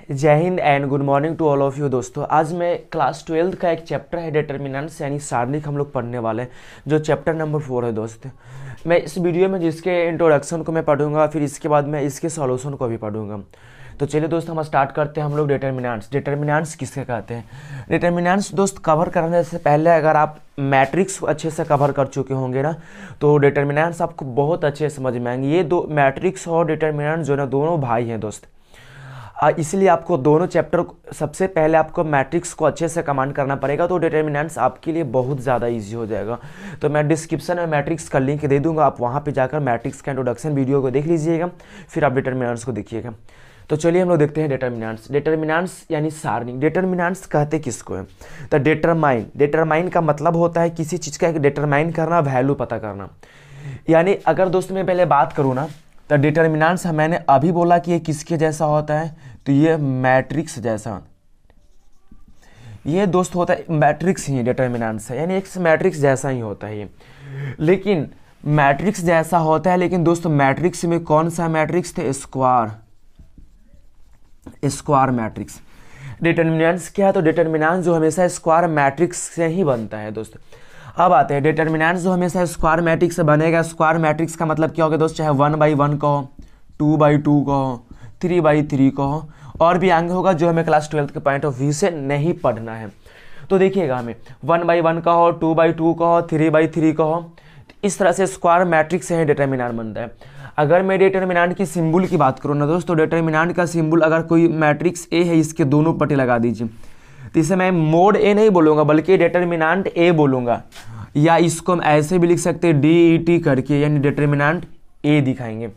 जय हिंद and good morning to all of you दोस्तों। आज मैं क्लास 12 का एक चैप्टर है डिटर्मिनेंट्स यानी सारणिक हम लोग पढ़ने वाले हैं, जो चैप्टर नंबर 4 है दोस्त। मैं इस वीडियो में जिसके इंट्रोडक्शन को मैं पढ़ूंगा, फिर इसके बाद मैं इसके सॉल्यूशन को भी पढ़ूंगा। तो चलिए दोस्त हम स्टार्ट करते हैं। हम लोग डिटर्मिनेंट्स किसके कहते हैं। डिटर्मिनेंट्स दोस्त कवर करने से पहले अगर आप मैट्रिक्स को अच्छे से कवर कर चुके होंगे ना, तो डिटर्मिनेंट्स आपको बहुत अच्छे से समझ में आएंगे। ये दो मैट्रिक्स और डिटर्मिनेंट्स जो है ना, दोनों भाई हैं दोस्त। इसलिए आपको दोनों चैप्टर सबसे पहले आपको मैट्रिक्स को अच्छे से कमांड करना पड़ेगा, तो डिटर्मिनेंट्स आपके लिए बहुत ज़्यादा इजी हो जाएगा। तो मैं डिस्क्रिप्शन में मैट्रिक्स का लिंक दे दूंगा, आप वहाँ पे जाकर मैट्रिक्स का इंट्रोडक्शन वीडियो को देख लीजिएगा, फिर आप डिटर्मिनेंट्स को देखिएगा। तो चलिए हम लोग देखते हैं डिटर्मिनेंट्स यानी सारणी। डिटर्मिनेंट्स कहते किसको है? तो डिटरमाइन का मतलब होता है किसी चीज़ का एक डिटरमाइन करना, वैल्यू पता करना। यानी अगर दोस्त मैं पहले बात करूँ ना, तो डिटर्मिनेंट्स मैंने अभी बोला कि ये किसके जैसा होता है, तो ये मैट्रिक्स जैसा, ये दोस्त होता है मैट्रिक्स ही डिटर्मिनेंट्स है, यानी एक मैट्रिक्स जैसा ही होता है ये। लेकिन मैट्रिक्स जैसा होता है, लेकिन दोस्त मैट्रिक्स में कौन सा मैट्रिक्स थे? Square matrix. डिटर्मिनेंट्स क्या है? तो डिटर्मिनेंट्स जो हमेशा स्क्वायर मैट्रिक्स से ही बनता है दोस्त। अब आते हैं डिटर्मिनेंट्स जो हमेशा स्क्वायर मैट्रिक्स से बनेगा। स्क्वायर मैट्रिक्स का मतलब क्या होगा दोस्त? चाहे 1/1 कहो, 2/2 कहो, 3/3 कहो, और भी आगे होगा जो हमें क्लास 12 के पॉइंट ऑफ व्यू से नहीं पढ़ना है। तो देखिएगा, हमें 1/1 कहो, 2/2 कहो, 3/3 कहो, इस तरह से स्क्वायर मैट्रिक्स से ही डिटर्मिनेंट बनता है। अगर मैं डिटर्मिनेंट की सिंबल की बात करूँ ना दोस्त, तो डिटर्मिनेंट का सिंबल अगर कोई मैट्रिक्स ए है, इसके दोनों पट्टी लगा दीजिए, तो इसे मैं मोड ए नहीं बोलूँगा बल्कि डिटर्मिनेंट ए बोलूँगा, या इसको हम ऐसे भी लिख सकते हैं DET करके, यानी डिटर्मिनेंट ए दिखाएंगे।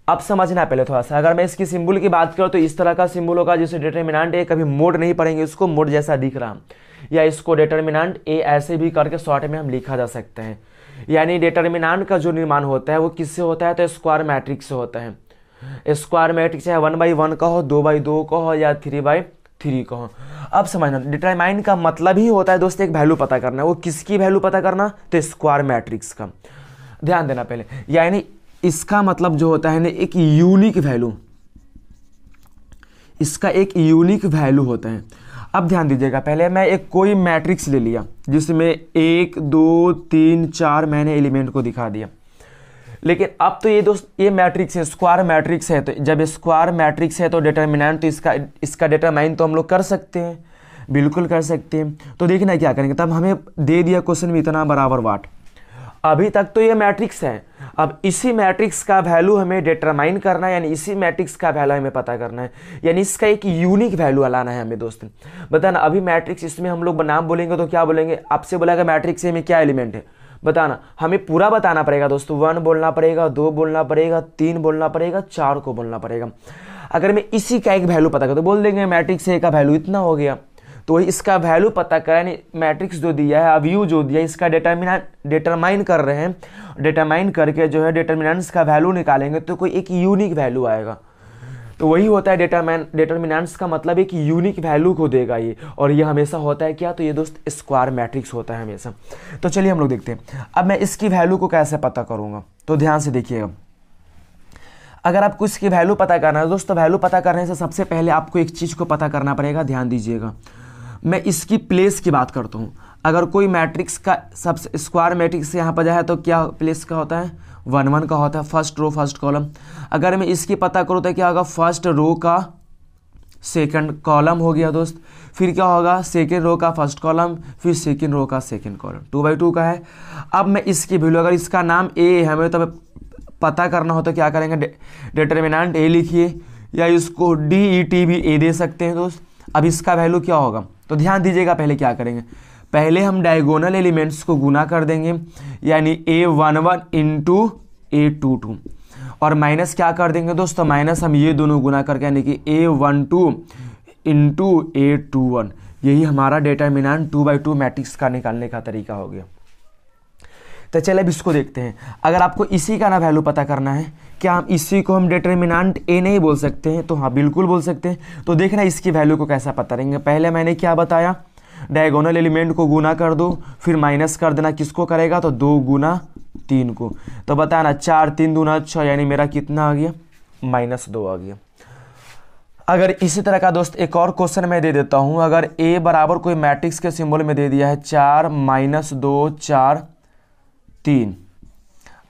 अब समझना पहले थोड़ा सा, अगर मैं इसकी सिंबल की बात करूँ तो इस तरह का सिंबल होगा जिसे डिटर्मिनेंट ए, कभी मोड नहीं पढ़ेंगे, इसको मोड जैसा दिख रहा, या इसको डिटर्मिनेंट ए ऐसे भी करके शॉर्ट में हम लिखा जा सकते हैं। यानी डिटर्मिनेंट का जो निर्माण होता है वो किससे होता है? तो स्क्वायर मैट्रिक्स से होता है। स्क्वायर मैट्रिक्स चाहे 1/1 का हो, 2/2 का हो, या 3/3 का हो। अब समझना, डिटरमाइन का मतलब ही होता है दोस्त एक वैल्यू पता करना। वो किसकी वैल्यू पता करना? तो स्क्वायर मैट्रिक्स का। ध्यान देना पहले, यानी इसका मतलब जो होता है ना, एक यूनिक वैल्यू, इसका एक यूनिक वैल्यू होता है। अब ध्यान दीजिएगा, पहले मैं एक कोई मैट्रिक्स ले लिया जिसमें 1 2 3 4 मैंने एलिमेंट को दिखा दिया। लेकिन अब तो ये दोस्त ये मैट्रिक्स है, स्क्वायर मैट्रिक्स है, तो जब स्क्वायर मैट्रिक्स है तो डिटर्मिनेंट तो इसका डिटरमाइन तो हम लोग कर सकते हैं, बिल्कुल कर सकते हैं। तो देखना क्या करेंगे, तब हमें दे दिया क्वेश्चन में इतना बराबर वाट। अभी तक तो ये मैट्रिक्स है, अब इसी मैट्रिक्स का वैल्यू हमें डिटरमाइन करना है, यानी इसी मैट्रिक्स का वैल्यू हमें पता करना है, यानी इसका एक यूनिक वैल्यू लाना है हमें दोस्त। बताना, अभी मैट्रिक्स इसमें हम लोग नाम बोलेंगे तो क्या बोलेंगे? आपसे बोला मैट्रिक्स में क्या एलिमेंट है, बताना। हमें पूरा बताना पड़ेगा दोस्तों, 1 बोलना पड़ेगा, 2 बोलना पड़ेगा, 3 बोलना पड़ेगा, 4 को बोलना पड़ेगा। अगर मैं इसी का एक वैल्यू पता कर तो बोल देंगे मैट्रिक्स ए का वैल्यू इतना हो गया, तो इसका वैल्यू पता करें, मैट्रिक्स जो दिया है, अब यू जो दिया है, इसका डिटरमाइन कर रहे हैं, डिटरमाइन करके जो है डिटर्मिनेंट्स का वैल्यू निकालेंगे तो कोई एक यूनिक वैल्यू आएगा। तो वही होता है डिटर्मिनेंट्स का मतलब एक यूनिक वैल्यू को देगा ये, और ये हमेशा होता है क्या? तो ये दोस्त स्क्वायर मैट्रिक्स होता है हमेशा। तो चलिए हम लोग देखते हैं, अब मैं इसकी वैल्यू को कैसे पता करूंगा, तो ध्यान से देखिएगा। अगर आपको इसकी वैल्यू पता करना है दोस्तों, वैल्यू पता करने से सबसे पहले आपको एक चीज़ को पता करना पड़ेगा। ध्यान दीजिएगा, मैं इसकी प्लेस की बात करता हूँ। अगर कोई मैट्रिक्स का सबसे स्क्वायर मैट्रिक्स यहाँ पर जाए तो क्या प्लेस का होता है? 1/1 का होता है, फर्स्ट रो फर्स्ट कॉलम। अगर मैं इसकी पता करूँ तो क्या होगा? फर्स्ट रो का सेकंड कॉलम हो गया दोस्त, फिर क्या होगा? सेकंड रो का फर्स्ट कॉलम, फिर सेकंड रो का सेकंड कॉलम, 2/2 का है। अब मैं इसकी वैल्यू, अगर इसका नाम ए है, हमें तो पता करना हो तो क्या करेंगे? डिटर्मिनेंट ए लिखिए, या इसको DET भी ए दे सकते हैं दोस्त। अब इसका वैल्यू क्या होगा? तो ध्यान दीजिएगा, पहले क्या करेंगे, पहले हम डायगोनल एलिमेंट्स को गुना कर देंगे, यानी A11 इंटू A22, और माइनस क्या कर देंगे दोस्तों? माइनस हम ये दोनों गुना करके, यानी कि A12 इंटू A21। यही हमारा डिटर्मिनेंट 2/2 मैट्रिक्स का निकालने का तरीका हो गया। तो चलिए अब इसको देखते हैं। अगर आपको इसी का ना वैल्यू पता करना है, क्या हम इसी को हम डिटर्मिनेंट ए नहीं बोल सकते हैं? तो हाँ, बिल्कुल बोल सकते हैं। तो देखना इसकी वैल्यू को कैसा पता करेंगे। पहले मैंने क्या बताया, डायगोनल एलिमेंट को गुना कर दो, फिर माइनस कर देना, किसको करेगा? तो 2 गुना 3 को। तो बताना 4 3 दूना 6, यानी मेरा कितना आ गया? -2 आ गया। अगर इसी तरह का दोस्त एक और क्वेश्चन मैं दे देता हूं, अगर ए बराबर कोई मैट्रिक्स के सिंबल में दे दिया है 4 -2 4 3,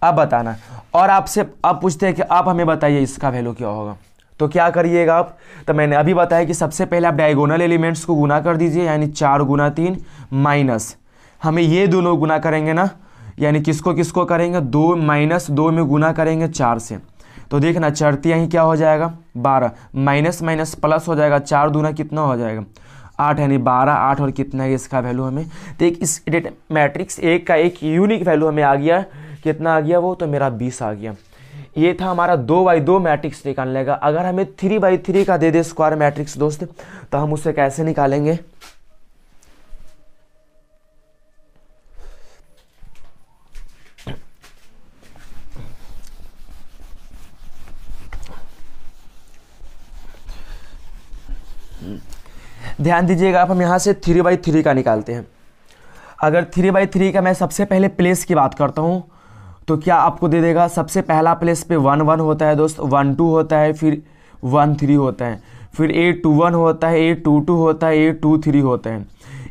अब बताना। और आपसे अब पूछते हैं कि आप हमें बताइए इसका वैल्यू क्या होगा। तो क्या करिएगा आप, तो मैंने अभी बताया कि सबसे पहले आप डायगोनल एलिमेंट्स को गुना कर दीजिए, यानी 4 × 3 माइनस हमें ये दोनों गुना करेंगे ना, यानी किसको किसको करेंगे, 2 - 2 में गुना करेंगे 4 से। तो देखना चरतियाँ ही क्या हो जाएगा 12, माइनस माइनस प्लस हो जाएगा, 4 दूना कितना हो जाएगा 8, यानी 12 8 और कितना है इसका वैल्यू हमें। तो एक इस मैट्रिक्स एक का एक यूनिक वैल्यू हमें आ गया, कितना आ गया वो, तो मेरा 20 आ गया। ये था हमारा 2x2 मैट्रिक्स निकालने का। अगर हमें 3x3 का दे दे स्क्वायर मैट्रिक्स दोस्त, तो हम उसे कैसे निकालेंगे। ध्यान दीजिएगा आप, हम यहाँ से 3x3 का निकालते हैं। अगर 3x3 का मैं सबसे पहले प्लेस की बात करता हूँ, तो क्या आपको दे देगा, सबसे पहला प्लेस पे 1 1 होता है दोस्त, 1 2 होता है, फिर 1 3 होता है, फिर A21 होता है, A22 होता है, A23 होता है,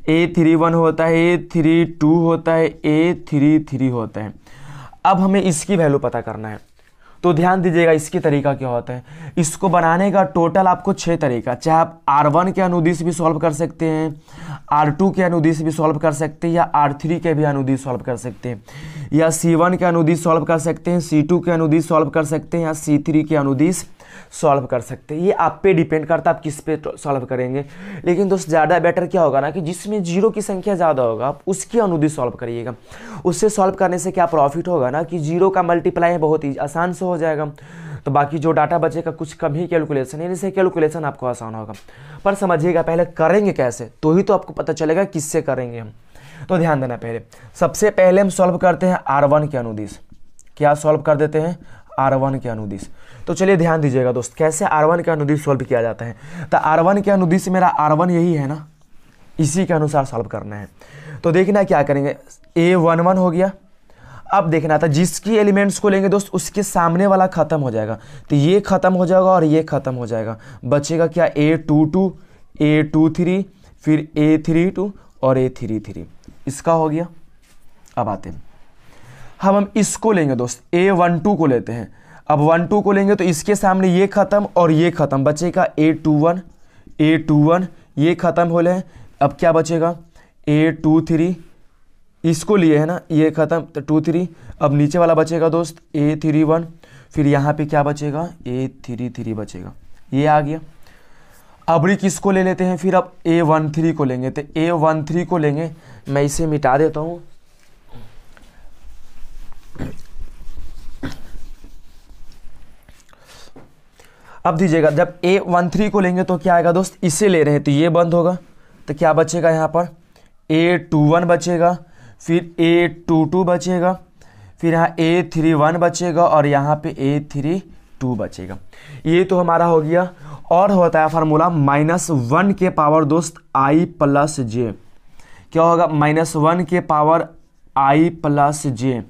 A31 होता है, A32 होता है, A33 होता है। अब हमें इसकी वैल्यू पता करना है। तो ध्यान दीजिएगा इसकी तरीका क्या होता है। इसको बनाने का टोटल आपको 6 तरीका, चाहे आप R1 के अनुदिश भी सॉल्व कर सकते हैं, R2 के अनुदिश भी सॉल्व कर सकते हैं, या R3 के भी अनुदिश सॉल्व कर सकते हैं, या C1 के अनुदिश सॉल्व कर सकते हैं, C2 के अनुदिश सॉल्व कर सकते हैं, या C3 के अनुदिश सॉल्व कर सकते हैं। ये आप पे डिपेंड करता है आप किस पे सॉल्व करेंगे। लेकिन दोस्त ज़्यादा बेटर क्या होगा ना, कि जिसमें जीरो की संख्या ज़्यादा होगा आप उसकी अनुदिश सॉल्व करिएगा। उससे सॉल्व करने से क्या प्रॉफिट होगा ना, कि जीरो का मल्टीप्लाई बहुत ही आसान से हो जाएगा। तो बाकी जो डाटा बचेगा कुछ कम ही कैलकुलेशन है, इससे कैलकुलेशन आपको आसान होगा। पर समझिएगा पहले करेंगे कैसे, तो ही तो आपको पता चलेगा किससे करेंगे हम। तो ध्यान देना, पहले सबसे पहले हम सॉल्व करते हैं R1 के अनुदिश। क्या सॉल्व कर देते हैं, R1 के अनुदिश। तो चलिए ध्यान दीजिएगा दोस्त, कैसे R1 के अनुदिश सॉल्व किया जाता है। तो R1 के अनुदिश मेरा R1 यही है ना, इसी के अनुसार सॉल्व करना है। तो देखना क्या करेंगे, A11 हो गया। अब देखना था जिसकी एलिमेंट्स को लेंगे दोस्त उसके सामने वाला खत्म हो जाएगा, तो ये खत्म हो जाएगा और ये खत्म हो जाएगा। बचेगा क्या, A22 A23 फिर A32 और A33, इसका हो गया। अब आते हैं हम इसको लेंगे दोस्त, A12 को लेते हैं। अब 1 2 को लेंगे तो इसके सामने ये खत्म और ये खत्म, बचेगा A21 ये खत्म हो ले। अब क्या बचेगा, A23 इसको लिए है ना, ये खत्म, तो 2 3। अब नीचे वाला बचेगा दोस्त A31, फिर यहाँ पे क्या बचेगा, A33 बचेगा, ये आ गया। अब किसको ले लेते हैं, फिर अब A13 को लेंगे। तो A13 को लेंगे, मैं इसे मिटा देता हूँ। अब दीजिएगा, जब A13 को लेंगे तो क्या आएगा दोस्त, इसे ले रहे हैं तो ये बंद होगा, तो क्या बचेगा यहाँ पर A21 बचेगा, फिर A22 बचेगा, फिर यहाँ A31 बचेगा और यहाँ पे A32 बचेगा। ये तो हमारा हो गया। और होता है फार्मूला -1 के पावर दोस्त I + J। क्या होगा, -1 के पावर I + J,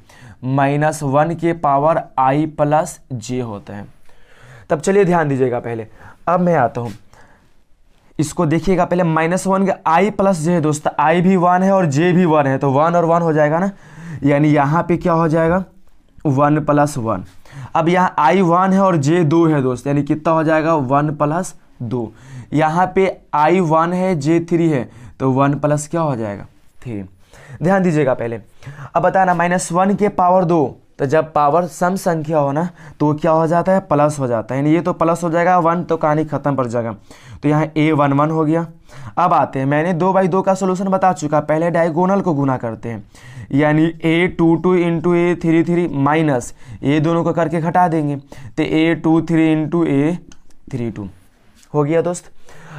-1 के पावर I + J होता है। तब चलिए ध्यान दीजिएगा पहले, अब मैं आता हूँ, इसको देखिएगा पहले। -1 के I + J दोस्त, I भी 1 है और J भी 1 है, तो 1 और 1 हो जाएगा ना, यानी यहाँ पे क्या हो जाएगा 1 + 1। अब यहाँ I 1 है और J 2 है दोस्त, यानी कितना हो जाएगा 1 + 2। यहाँ पे I 1 है J 3 है, तो 1 + क्या हो जाएगा 3। ध्यान दीजिएगा पहले। अब बताना -1 के पावर 2, तो जब पावर सम संख्या हो ना तो क्या हो जाता है, प्लस हो जाता है, यानी ये तो प्लस हो जाएगा, 1 तो कहानी खत्म पड़ जाएगा। तो यहाँ A11 हो गया। अब आते हैं, मैंने 2/2 का सोल्यूशन बता चुका, पहले डायगोनल को गुना करते हैं, यानी A22 × A33 माइनस ये दोनों को करके घटा देंगे, तो A23 × A32 हो गया दोस्त।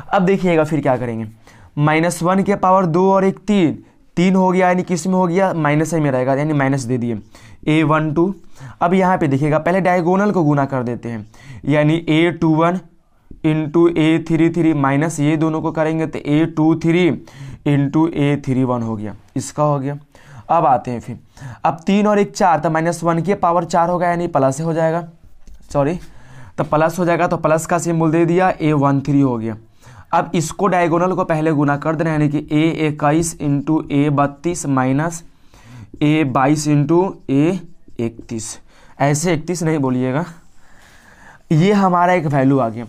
अब देखिएगा फिर क्या करेंगे, -1 के पावर 2 और 1 3 हो गया, यानी किस में हो गया, माइनस में रहेगा, यानी माइनस दे दिए A12। अब यहाँ पे देखिएगा पहले डायगोनल को गुना कर देते हैं, यानी A21 × A33 माइनस ये दोनों को करेंगे तो A23 × A31 हो गया, इसका हो गया। अब आते हैं फिर, अब 3 और 1 4, तो -1 के पावर 4 होगा, यानी प्लस हो जाएगा, सॉरी तो प्लस हो जाएगा, तो प्लस का सिंबल दे दिया, A13 हो गया। अब इसको डायगोनल को पहले गुना कर देना, यानी कि A21 into A32 minus A22 into A31, ऐसे 31 नहीं बोलिएगा। ये हमारा एक वैल्यू आ गया।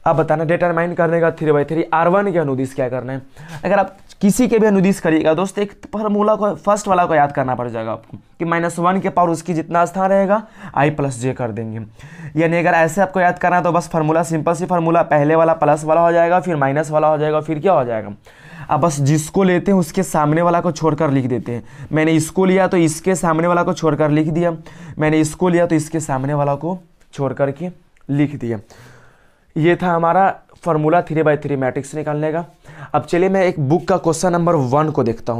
अब बताना डिटरमाइन करने का 3/3 R1 के अनुदिश क्या करना है। अगर आप किसी के भी अनुदिश करिएगा दोस्त, एक फार्मूला को फर्स्ट वाला को याद करना पड़ जाएगा आपको कि -1 के पावर उसकी जितना स्थान रहेगा I + J कर देंगे। यानी अगर ऐसे आपको याद करना है तो बस फार्मूला सिंपल सी फार्मूला, पहले वाला प्लस वाला हो जाएगा, फिर माइनस वाला हो जाएगा, फिर क्या हो जाएगा। अब बस जिसको लेते हैं उसके सामने वाला को छोड़कर लिख देते हैं। मैंने इसको लिया तो इसके सामने वाला को छोड़कर लिख दिया, मैंने इसको लिया तो इसके सामने वाला को छोड़ करके लिख दिया। ये था हमारा फार्मूला 3/3 मैट्रिक्स निकालने का। अब चलिए मैं एक बुक का क्वेश्चन नंबर 1 को देखता हूँ।